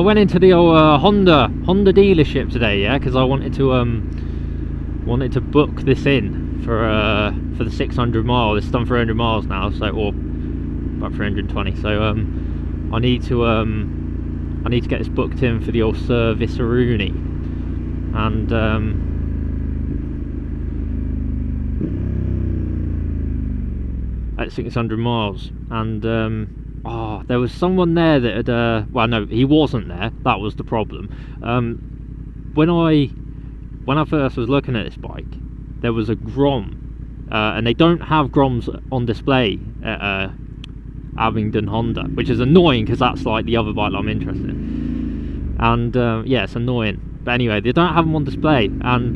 I went into the old Honda dealership today, yeah, because I wanted to book this in for the 600 mile. It's done 300 miles now, so, or about 320. So I need to get this booked in for the old service Rooney, and at 600 miles, and there was someone there that had well, no, he wasn't there. That was the problem. When I first was looking at this bike, there was a Grom, and they don't have Groms on display at Abingdon Honda, which is annoying because that's like the other bike that I'm interested in. And yeah, it's annoying. But anyway, they don't have them on display, and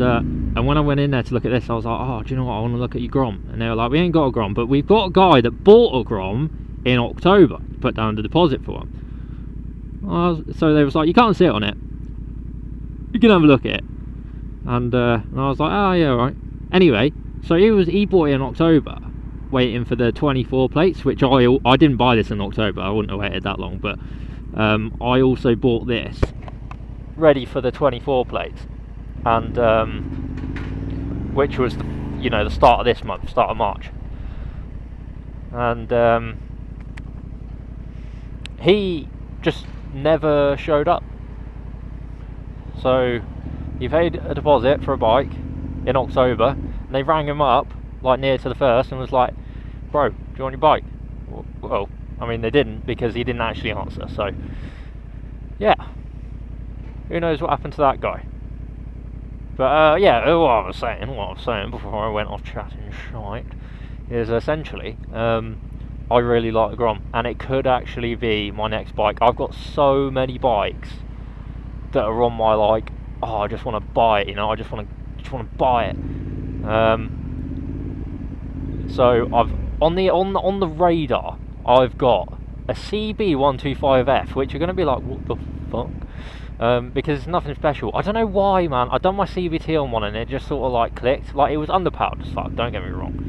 when I went in there to look at this, I was like, oh, do you know what, I want to look at your Grom. And they were like, we ain't got a Grom, but we've got a guy that bought a Grom in October, put down the deposit for one. So they was like, you can't see it on it, you can have a look at it. And I was like, oh yeah, right. Anyway, so he bought it in October, waiting for the 24 plates, which I didn't buy this in October, I wouldn't have waited that long, but I also bought this ready for the 24 plates, and which was the start of this month, start of March, and he just never showed up. So he paid a deposit for a bike in October, and they rang him up like near to the first and was like, bro, do you want your bike? Well, I mean, they didn't, because he didn't actually answer. So yeah, who knows what happened to that guy. But yeah, what I was saying before I went off chatting shite is essentially I really like the Grom, and it could actually be my next bike. I've got so many bikes that are on my, like, oh, I just want to buy it, I just want to buy it. So I've on the radar, I've got a CB125F, which you're going to be like, what the fuck? Because it's nothing special. I don't know why, man. I done my CVT on one and it just sort of like clicked. Like, it was underpowered as fuck, don't get me wrong.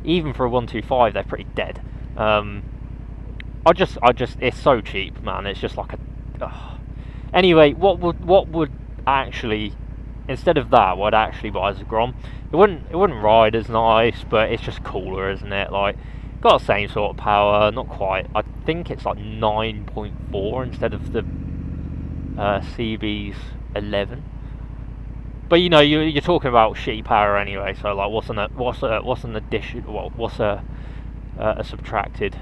Even for a 125, they're pretty dead. I just, it's so cheap, man. It's just like a. Anyway, what would actually, instead of that, what I'd actually buy as a Grom? It wouldn't ride as nice, but it's just cooler, isn't it? Like, got the same sort of power, not quite. I think it's like 9.4 instead of the CB's 11. But you're talking about shitty power anyway. So like, what's an addition? Well, what's a subtracted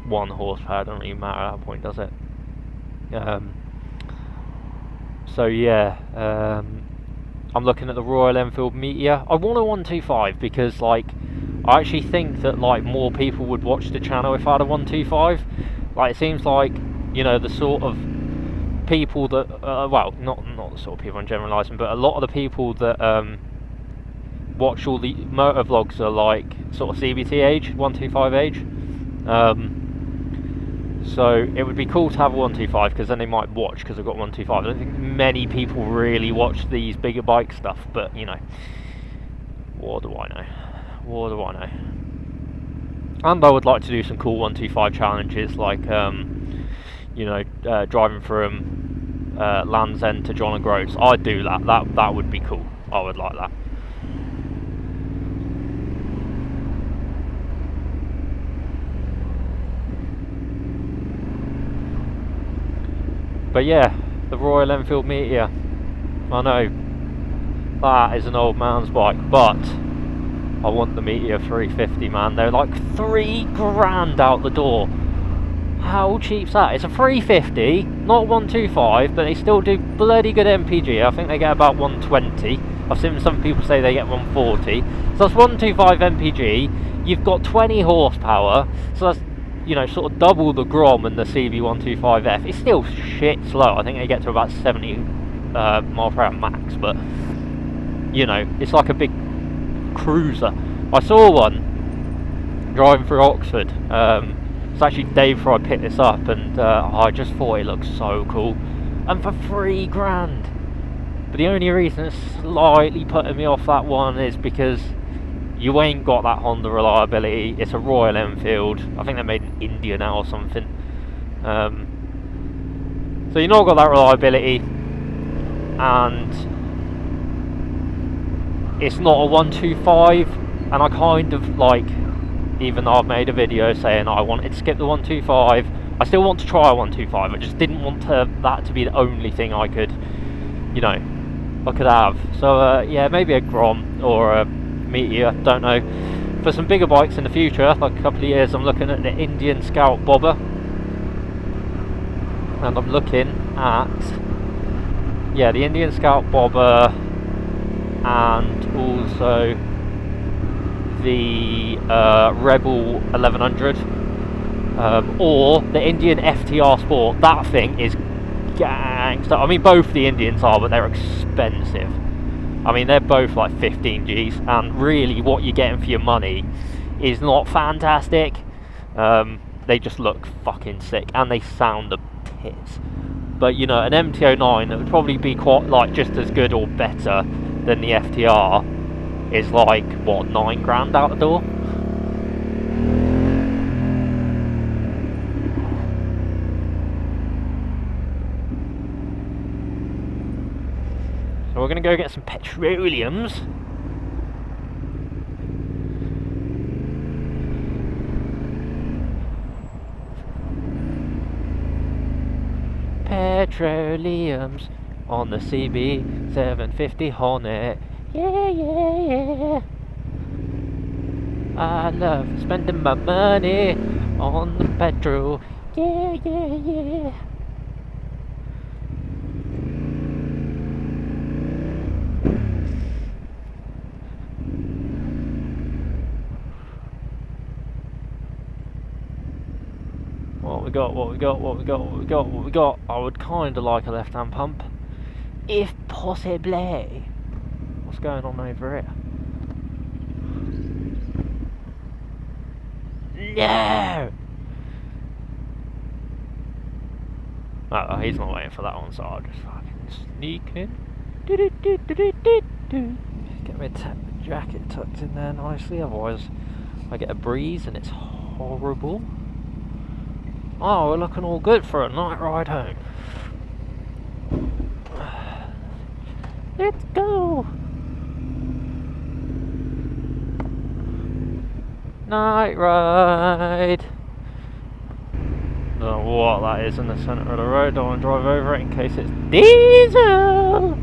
1 horsepower? Doesn't really matter at that point, does it? So yeah, I'm looking at the Royal Enfield Meteor. I want a 125 because, like, I actually think that, like, more people would watch the channel if I had a 125. Like, it seems like, the sort of people that well, not the sort of people I'm generalising, but a lot of the people that watch all the motor vlogs are like sort of CBT age, 125 age. So it would be cool to have a 125, because then they might watch, because I've got 125. I don't think many people really watch these bigger bike stuff, but what do I know? And I would like to do some cool 125 challenges, like driving from Land's End to John O'Groats. I'd do that. That would be cool. I would like that. But yeah, the Royal Enfield Meteor. I know that is an old man's bike, but I want the Meteor 350, man. They're like £3,000 out the door. How cheap's that? It's a 350, not 125, but they still do bloody good MPG. I think they get about 120. I've seen some people say they get 140. So that's 125 MPG. You've got 20 horsepower. So that's, sort of double the Grom and the CB125F. It's still shit slow. I think they get to about 70 mile per hour max, but it's like a big cruiser. I saw one driving through Oxford. It's actually day before I picked this up, and I just thought it looked so cool. And for £3,000. But the only reason it's slightly putting me off that one is because you ain't got that Honda reliability. It's a Royal Enfield. I think they're made in India now or something. So yeah, the Royal Enfield Meteor, man, I know that is an old man's bike, but I want the Meteor 350, man. They're like £3,000 out the door. How cheap's that? It's a 350, not 125, but they still do bloody good MPG. I think they get to about 140. So that's 125 MPG. You've got 20 horsepower. So that's, sort of double the Grom and the CB125F. It's still shit slow. I think they get to about 70 mile per hour max, but it's like a big cruiser. I saw one driving through Oxford. It's actually day before I picked this up, and I just thought it looked so cool. And for £3,000, So you've not got that reliability, and it's not a 125. And I kind of like, even though I've made a video saying I wanted to skip the 125, I still want to try a 125. I just didn't want that to be the only thing I could, you know, I could have. So yeah, maybe a Grom or a Meteor, don't know. For some bigger bikes in the future, like a couple of years, I'm looking at the Indian Scout Bobber, and I'm looking at, yeah, the Indian Scout Bobber, and also the Rebel 1100, or the Indian FTR Sport. That thing is gangster. I mean, both the Indians are, but they're expensive. I mean, they're both like 15 Gs, and really what you're getting for your money is not fantastic. They just look fucking sick, and they sound the tits. But you know, an MT-09 that would probably be quite like just as good or better than the FTR is like, what, 9 grand out the door? So we're going to go get some petroleums. Petroleums on the CB750 Hornet. Yeah, yeah, yeah. I love spending my money on the petrol. Yeah, yeah, yeah. What we got, what we got, what we got, what we got, what we got. I would kind of like a left-hand pump, if possibly. What's going on over here? No! Oh, he's not waiting for that one, so I'll just fucking sneak in. Get my jacket tucked in there nicely, otherwise I get a breeze and it's horrible. Oh, we're looking all good for a night ride home. Let's go! Night ride! Don't know what that is in the centre of the road, don't want to drive over it in case it's diesel!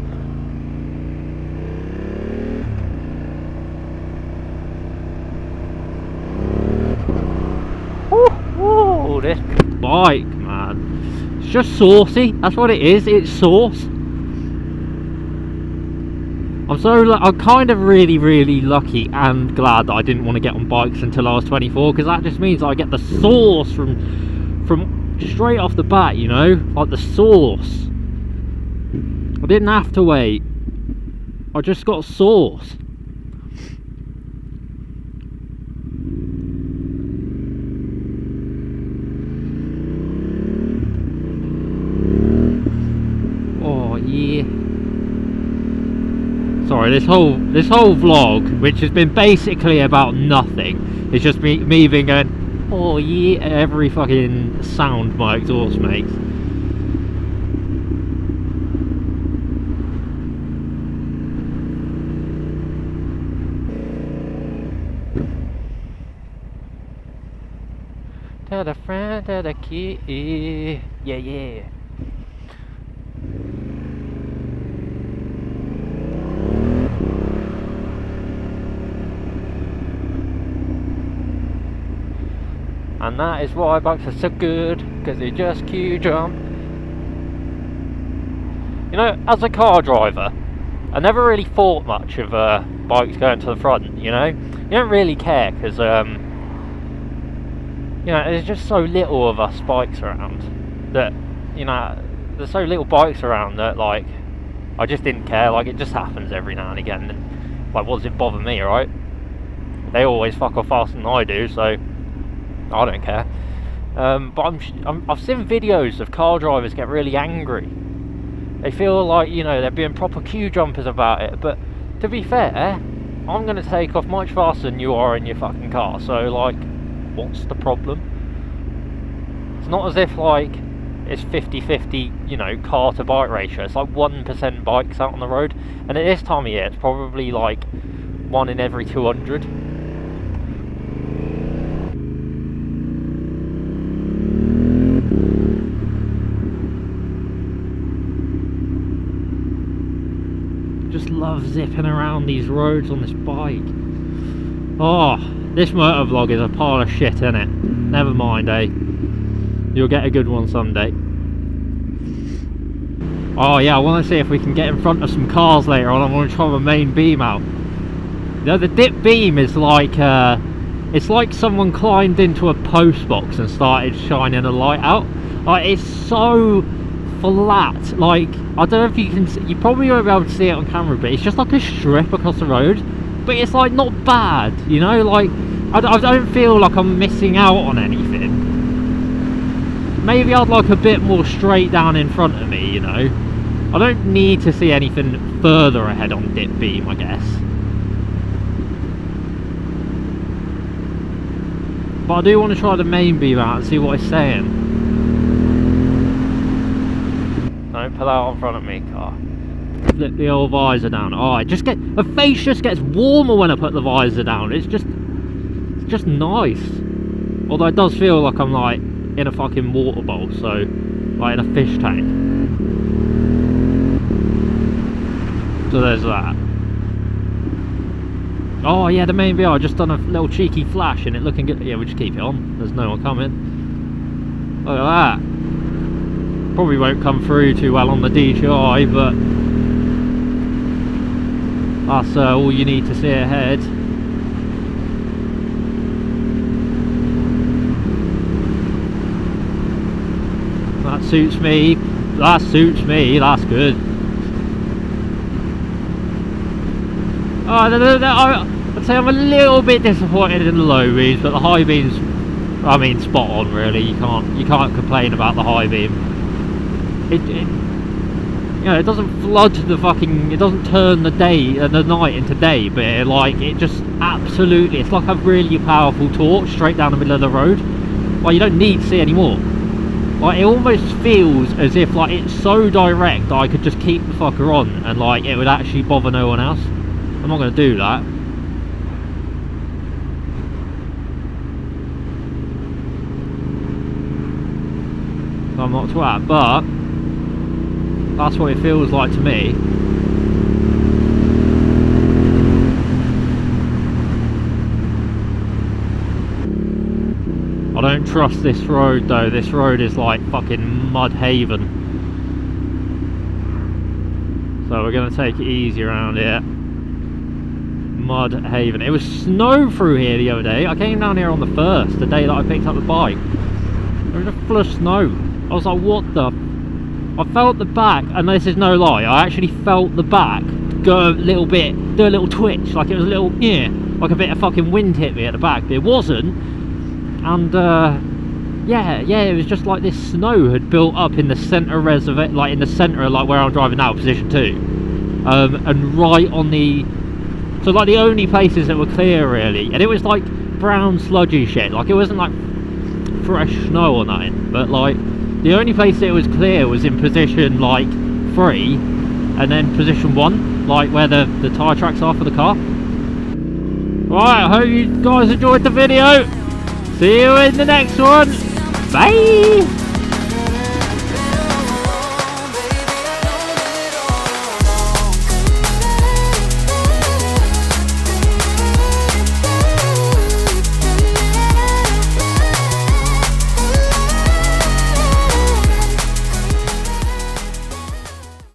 Woo, this bike, man. It's just saucy, that's what it is, it's sauce. I'm kind of really lucky and glad that I didn't want to get on bikes until I was 24, because that just means I get the sauce from straight off the bat, you know, like the sauce. I didn't have to wait, I just got sauce. Oh yeah. Sorry, this whole vlog, which has been basically about nothing, it's just me being going, oh yeah, every fucking sound my exhaust makes. To the friend, to the key, yeah, yeah. And that is why bikes are so good, because they just queue jump. You know, as a car driver, I never really thought much of bikes going to the front, you know? You don't really care, because, you know, there's just so little of us bikes around, that, you know, there's so little bikes around that, like, I just didn't care, like, it just happens every now and again, and, like, what does it bother me, right? They always fuck off faster than I do, so I don't care. But I've seen videos of car drivers get really angry. They feel like, you know, they're being proper queue jumpers about it. But to be fair, I'm going to take off much faster than you are in your fucking car. So, like, what's the problem? It's not as if, like, it's 50-50, you know, car to bike ratio. It's like 1% bikes out on the road, and at this time of year it's probably like 1 in every 200. Just love zipping around these roads on this bike. Oh, this motovlog is a pile of shit, innit? Never mind, eh? You'll get a good one someday. Oh yeah, I want to see if we can get in front of some cars later on. I want to try the main beam out. You know, the dip beam is like, it's like someone climbed into a post box and started shining a light out. Like, it's so flat. Like, I don't know if you can see, you probably won't be able to see it on camera, but it's just like a strip across the road. But it's like not bad, you know, like I don't feel like I'm missing out on anything. Maybe I'd like a bit more straight down in front of me, you know. I don't need to see anything further ahead on dip beam, I guess. But I do want to try the main beam out and see what it's saying. Don't pull out in front of me, car. Flip the old visor down. Oh, the face just gets warmer when I put the visor down. It's just nice. Although it does feel like I'm like in a fucking water bowl, so like in a fish tank. So there's that. Oh yeah, the main VR, just done a little cheeky flash and it looking good. Yeah, we'll just keep it on. There's no one coming. Look at that. Probably won't come through too well on the DJI, but that's all you need to see ahead. That suits me. That suits me. That's good. I'd say I'm a little bit disappointed in the low beams, but the high beams, I mean, spot on really. You can't complain about the high beam. You know, it doesn't flood the fucking, it doesn't turn the night into day, but it just absolutely, it's like a really powerful torch straight down the middle of the road. Like, you don't need to see any more. Like, it almost feels as if like it's so direct that I could just keep the fucker on and like it would actually bother no one else. I'm not going to do that. I'm not twat, but that's what it feels like to me. I don't trust this road though. This road is like fucking mud haven. So we're going to take it easy around here. Mud haven. It was snow through here the other day. I came down here on the 1st, the day that I picked up the bike. There was just full of snow. I was like, what the... I felt the back, and this is no lie, I actually felt the back go a little bit, do a little twitch, like it was a little, yeah, like a bit of fucking wind hit me at the back, but it wasn't. And yeah, it was just like this snow had built up in the centre reservoir, like in the centre of like where I'm driving now, position 2, and right on the, so like the only places that were clear really, and it was like brown sludgy shit, like it wasn't like fresh snow or nothing, but like the only place that it was clear was in position like 3 and then position 1, like where the tyre tracks are for the car. Right, I hope you guys enjoyed the video. See you in the next one. Bye.